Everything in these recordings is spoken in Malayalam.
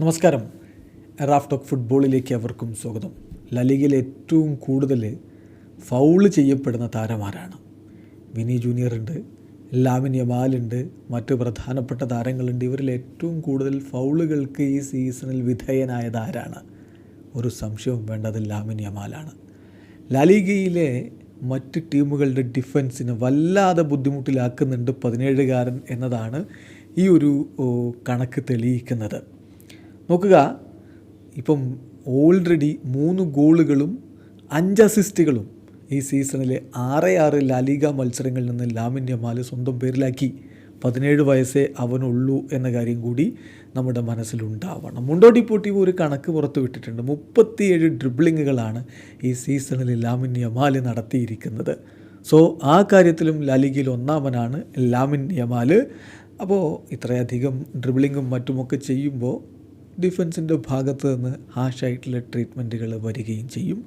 നമസ്കാരം. റാഫ് ടോക്ക് ഫുട്ബോളിലേക്ക് അവർക്കും സ്വാഗതം. ലലിഗയിൽ ഏറ്റവും കൂടുതൽ ഫൗള് ചെയ്യപ്പെടുന്ന താരമാരാണ്? വിനി ജൂനിയർ ഉണ്ട്, ലാമിൻ യമാലുണ്ട്, മറ്റ് പ്രധാനപ്പെട്ട താരങ്ങളുണ്ട്. ഇവരിൽ ഏറ്റവും കൂടുതൽ ഫൗളുകൾക്ക് ഈ സീസണിൽ വിധേയനായത് ആരാണ്? ഒരു സംശയവും വേണ്ടത് ലാമിൻ യമാലാണ്. ലലിഗയിലെ മറ്റ് ടീമുകളുടെ ഡിഫൻസിന് വല്ലാതെ ബുദ്ധിമുട്ടിലാക്കുന്നുണ്ട് 17കാരൻ എന്നതാണ് ഈ ഒരു കണക്ക് തെളിയിക്കുന്നത്. നോക്കുക, ഇപ്പം ഓൾറെഡി 3 ഗോളുകളും 5 അസിസ്റ്റുകളും ഈ സീസണിലെ 6 ലാലിഗ മത്സരങ്ങളിൽ നിന്ന് ലാമിൻ യമാൽ സ്വന്തം പേരിലാക്കി. 17 വയസ്സേ അവനുള്ളൂ എന്ന കാര്യം കൂടി നമ്മുടെ മനസ്സിലുണ്ടാവണം. മുണ്ടോ ഡിപ്പോർട്ടീവോ ഒരു കണക്ക് പുറത്തു വിട്ടിട്ടുണ്ട്. 37 ഡ്രിബ്ലിങ്ങുകളാണ് ഈ സീസണിൽ ലാമിൻ യമാൽ നടത്തിയിരിക്കുന്നത്. സോ ആ കാര്യത്തിലും ലാലിഗയിൽ ഒന്നാമനാണ് ലാമിൻ യമാൽ. അപ്പോൾ ഇത്രയധികം ഡ്രിബ്ലിങ്ങും മറ്റുമൊക്കെ ചെയ്യുമ്പോൾ ഡിഫൻസിൻ്റെ ഭാഗത്ത് നിന്ന് ഹാഷായിട്ടുള്ള ട്രീറ്റ്മെൻറ്റുകൾ വരികയും ചെയ്യും.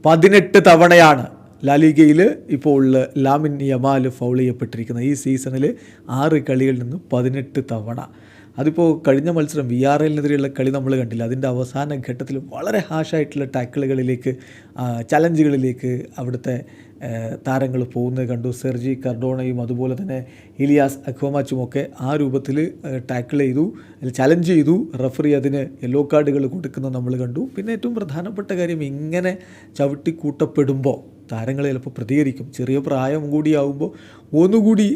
18 തവണയാണ് ലാലിഗയിൽ ഇപ്പോൾ ലാമിൻ യമാൽ ഫൗൾ ചെയ്യപ്പെട്ടിരിക്കുന്നത്. ഈ സീസണിൽ 6 കളികളിൽ നിന്ന് 18 തവണ. അതിപ്പോൾ കഴിഞ്ഞ മത്സരം VRLനെതിരെയുള്ള കളി നമ്മൾ കണ്ടില്ല. അതിൻ്റെ അവസാന ഘട്ടത്തിൽ വളരെ ഹാഷായിട്ടുള്ള ടാക്കിളുകളിലേക്ക്, ചലഞ്ചുകളിലേക്ക് അവിടുത്തെ താരങ്ങൾ പോകുന്നത് കണ്ടു. സെർജി കർഡോണയും അതുപോലെ തന്നെ ഇലിയാസ് അക്വമാച്ചുമൊക്കെ ആ രൂപത്തിൽ ടാക്കിൾ ചെയ്തു, ചലഞ്ച് ചെയ്തു. റഫറി അതിന് യെല്ലോ കാർഡുകൾ കൊടുക്കുന്നത് നമ്മൾ കണ്ടു. പിന്നെ ഏറ്റവും പ്രധാനപ്പെട്ട കാര്യം, ഇങ്ങനെ ചവിട്ടിക്കൂട്ടപ്പെടുമ്പോൾ താരങ്ങൾ ചിലപ്പോൾ പ്രതികരിക്കും. ചെറിയ പ്രായം കൂടിയാവുമ്പോൾ ഒന്നുകൂടി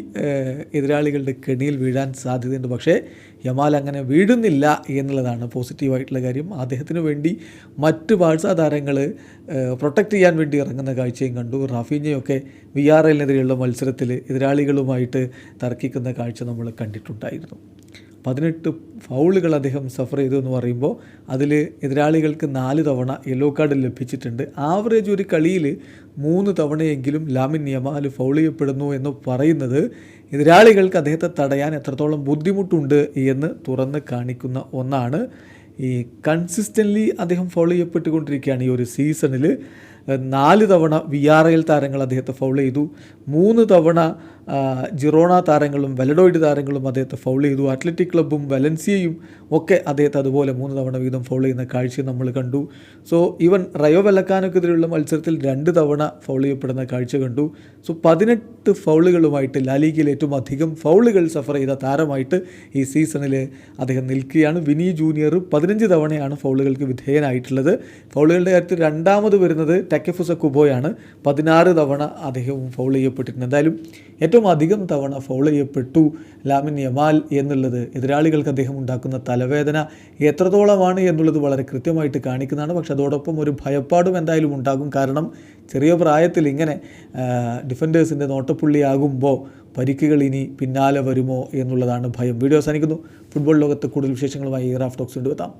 എതിരാളികളുടെ കെണിയിൽ വീഴാൻ സാധ്യതയുണ്ട്. പക്ഷേ യമാൽ അങ്ങനെ വീഴുന്നില്ല എന്നുള്ളതാണ് പോസിറ്റീവായിട്ടുള്ള കാര്യം. അദ്ദേഹത്തിന് വേണ്ടി മറ്റ് ബാഴ്സ താരങ്ങൾ പ്രൊട്ടക്റ്റ് ചെയ്യാൻ വേണ്ടി ഇറങ്ങുന്ന കാഴ്ചയും കണ്ടു. റാഫീഞ്ഞയൊക്കെ VRLനെതിരെയുള്ള മത്സരത്തിൽ എതിരാളികളുമായിട്ട് തർക്കിക്കുന്ന കാഴ്ച നമ്മൾ കണ്ടിട്ടുണ്ടായിരുന്നു. 18 ഫൗളുകൾ അദ്ദേഹം സഫർ ചെയ്തു എന്ന് പറയുമ്പോൾ അതിൽ എതിരാളികൾക്ക് 4 തവണ യെല്ലോ കാർഡ് ലഭിച്ചിട്ടുണ്ട്. ആവറേജ് ഒരു കളിയിൽ 3 തവണയെങ്കിലും ലാമിൻ യമാൽ ഫൗൾ ചെയ്യപ്പെടുന്നു എന്ന് പറയുന്നത് എതിരാളികൾക്ക് അദ്ദേഹത്തെ തടയാൻ എത്രത്തോളം ബുദ്ധിമുട്ടുണ്ട് എന്ന് തുറന്ന് കാണിക്കുന്ന ഒന്നാണ്. ഈ കൺസിസ്റ്റൻ്റ്ലി അദ്ദേഹം ഫൗൾ ചെയ്യപ്പെട്ടുകൊണ്ടിരിക്കുകയാണ്. ഈ ഒരു സീസണിൽ 4 തവണ VRL താരങ്ങൾ അദ്ദേഹത്തെ ഫൗൾ ചെയ്തു. 3 തവണ ജിറോണ താരങ്ങളും വെലഡോയിഡ് താരങ്ങളും അദ്ദേഹത്തെ ഫൗൾ ചെയ്തു. അത്ലറ്റിക് ക്ലബ്ബും വലൻസിയയും ഒക്കെ അദ്ദേഹത്തെ അതുപോലെ 3 തവണ വീതം ഫൗൾ ചെയ്യുന്ന കാഴ്ച നമ്മൾ കണ്ടു. സോ ഈവൻ റയോ വെല്ലക്കാനൊക്കെതിരെയുള്ള മത്സരത്തിൽ 2 തവണ ഫൗൾ ചെയ്യപ്പെടുന്ന കാഴ്ച കണ്ടു. സോ 18 ഫൗളുകളുമായിട്ട് ലാലിഗയിൽ ഏറ്റവും അധികം ഫൗളുകൾ സഫർ ചെയ്ത താരമായിട്ട് ഈ സീസണിൽ അദ്ദേഹം നിൽക്കുകയാണ്. വിനി ജൂനിയർ 15 തവണയാണ് ഫൗളുകൾക്ക് വിധേയനായിട്ടുള്ളത്. ഫൗളുകളുടെ കാര്യത്തിൽ രണ്ടാമത് വരുന്നത് ടക്കഫുസ കുബോയാണ്. 16 തവണ അദ്ദേഹവും ഫൗൾ ചെയ്യപ്പെട്ടിട്ടുണ്ട്. എന്തായാലും ഏറ്റവും അധികം തവണ ഫൗൾ ചെയ്യപ്പെട്ടു ലാമിൻ യമാൽ എന്നുള്ളത് എതിരാളികൾക്ക് അദ്ദേഹം ഉണ്ടാക്കുന്ന തലവേദന എത്രത്തോളമാണ് എന്നുള്ളത് വളരെ കൃത്യമായിട്ട് കാണിക്കുന്നതാണ്. പക്ഷെ അതോടൊപ്പം ഒരു ഭയപ്പാടും എന്തായാലും ഉണ്ടാകും. കാരണം ചെറിയ പ്രായത്തിൽ ഇങ്ങനെ ഡിഫൻഡേഴ്സിൻ്റെ നോട്ടപ്പുള്ളിയാകുമ്പോൾ പരിക്കുകൾ ഇനി പിന്നാലെ വരുമോ എന്നുള്ളതാണ് ഭയം. വീഡിയോ അവസാനിക്കുന്നു. ഫുട്ബോൾ ലോകത്ത് കൂടുതൽ വിശേഷങ്ങളുമായി റാഫ് ടോക്സ് കൊണ്ടുവെത്താം.